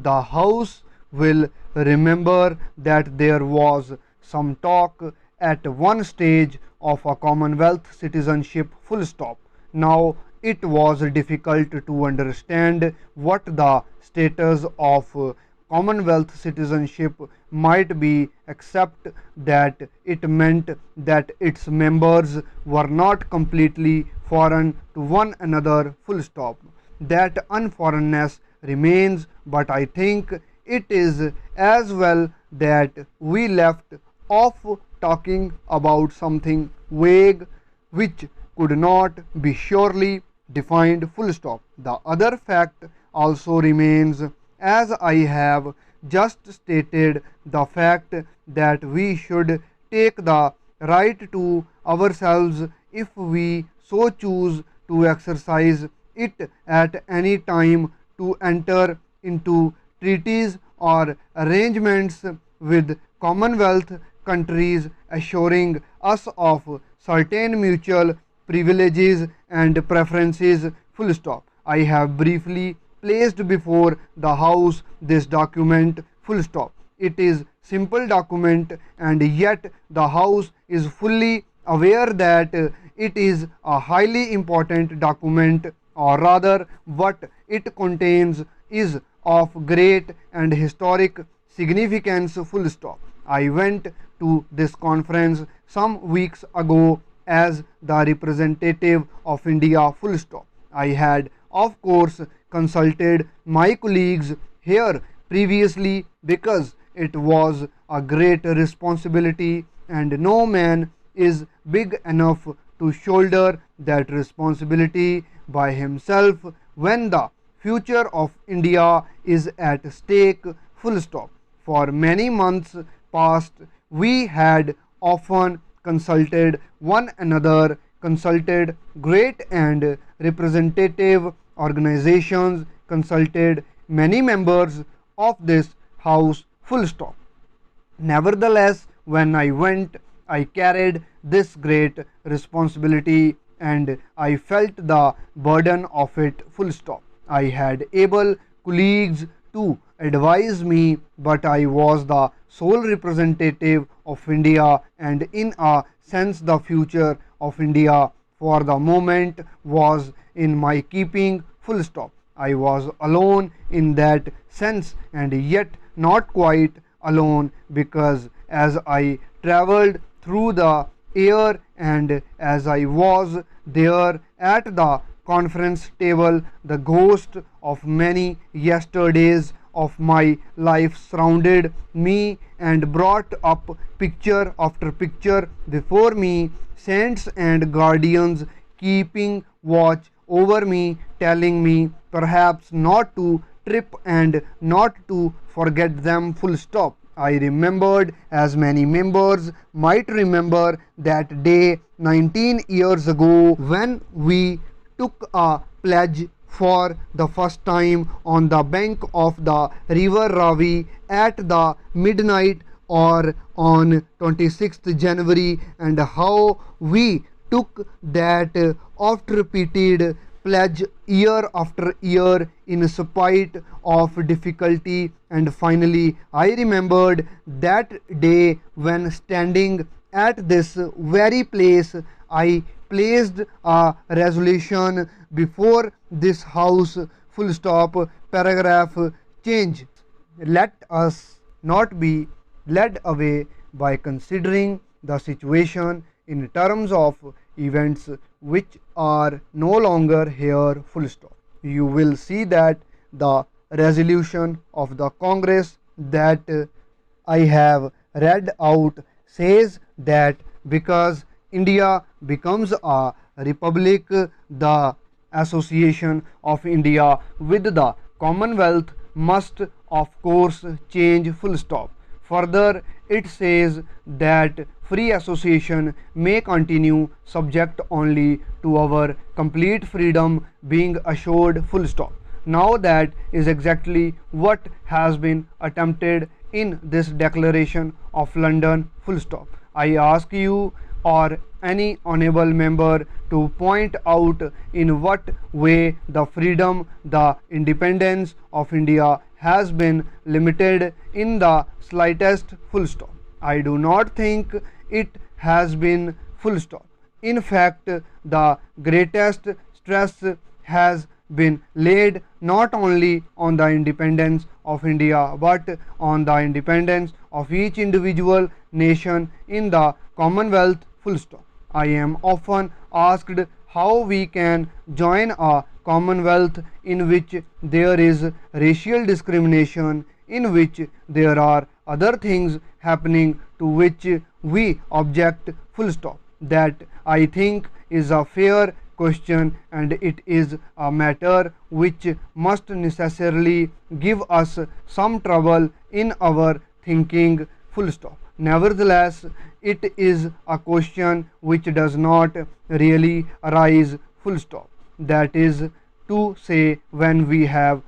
the House will remember that there was some talk at one stage of a Commonwealth citizenship full stop. Now it was difficult to understand what the status of Commonwealth citizenship might be, except that it meant that its members were not completely foreign to one another full stop. That unforeignness remains, but I think it is as well that we left off talking about something vague which could not be surely defined full stop. The other fact also remains, as I have just stated, the fact that we should take the right to ourselves if we so choose to exercise it at any time to enter into treaties or arrangements with Commonwealth countries, assuring us of certain mutual privileges and preferences full stop. I have briefly placed before the House this document full stop. It is simple document, and yet the House is fully aware that it is a highly important document, or rather what it contains is of great and historic significance full stop. I went to this conference some weeks ago as the representative of India full stop. I had of course consulted my colleagues here previously because it was a great responsibility, and no man is big enough to shoulder that responsibility by himself when the future of India is at stake full stop. For many months past we had often consulted one another, consulted great and representative organizations, consulted many members of this House full stop. Nevertheless, when I went, I carried this great responsibility and I felt the burden of it full stop. I had able colleagues to advise me, but I was the sole representative of India, and in a sense the future of India for the moment was in my keeping full stop. I was alone in that sense, and yet not quite alone, because as I travelled through the air and as I was there at the conference table, the ghost of many yesterdays of my life surrounded me and brought up picture after picture before me, saints and guardians keeping watch over me, telling me perhaps not to trip and not to forget them full stop. I remembered, as many members might remember, that day 19 years ago when we took a pledge for the first time on the bank of the river Ravi at the midnight or on 26th January, and how we took that oft repeated pledge year after year in spite of difficulty. And finally I remembered that day when, standing at this very place, I placed a resolution before this House full stop, paragraph change. Let us not be led away by considering the situation in terms of events which are no longer here full stop. You will see that the resolution of the Congress that I have read out says that because India becomes a republic, the association of India with the Commonwealth must of course change full stop. Further, it says that free association may continue subject only to our complete freedom being assured full stop. Now that is exactly what has been attempted in this Declaration of London full stop. I ask you or any honorable member to point out in what way the freedom, the independence of India has been limited in the slightest, full stop. I do not think it has been, full stop. In fact, the greatest stress has been laid not only on the independence of India but on the independence of each individual nation in the Commonwealth, full stop. I am often asked how we can join a Commonwealth in which there is racial discrimination, in which there are other things happening to which we object, full stop. That I think is a fair question, and it is a matter which must necessarily give us some trouble in our thinking, full stop. Nevertheless, it is a question which does not really arise, full stop. That is to say, when we have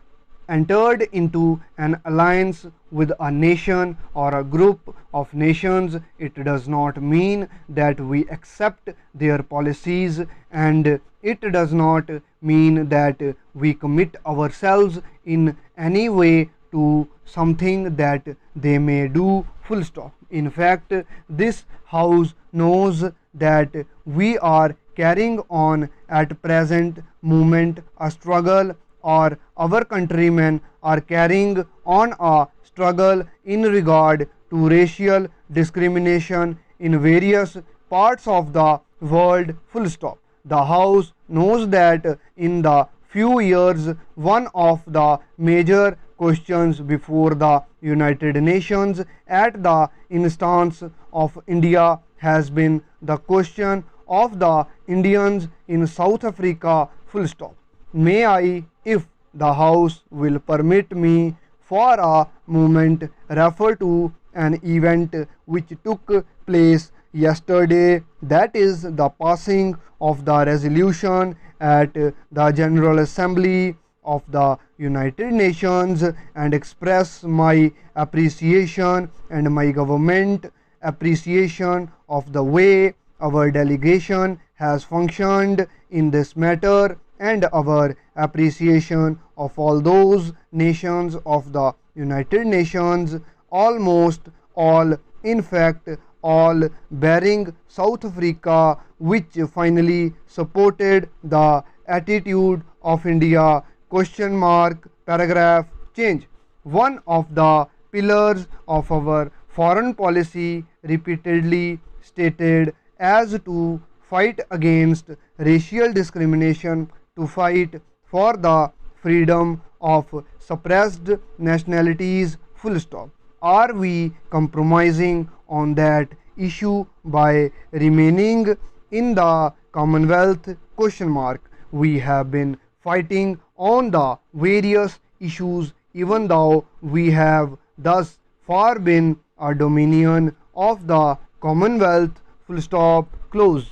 entered into an alliance with a nation or a group of nations, it does not mean that we accept their policies, and it does not mean that we commit ourselves in any way to something that they may do, full stop. In fact, this house knows that we are carrying on at present moment a struggle, or our countrymen are carrying on a struggle in regard to racial discrimination in various parts of the world, full stop. The house knows that in the few years one of the major questions before the United Nations at the instance of India has been the question of the Indians in South Africa, full stop. May I, if the House will permit me, for a moment refer to an event which took place yesterday, that is the passing of the resolution at the General Assembly of the United Nations, and express my appreciation and my government appreciation of the way our delegation has functioned in this matter, and our appreciation of all those nations of the United Nations, almost all, in fact all, barring South Africa, which finally supported the attitude of India, question mark, paragraph change. One of the pillars of our foreign policy, repeatedly stated as to fight against racial discrimination, to fight for the freedom of suppressed nationalities, full stop. Are we compromising on that issue by remaining in the Commonwealth, question mark? We have been fighting on the various issues, even though we have thus far been a dominion of the Commonwealth, full stop, close.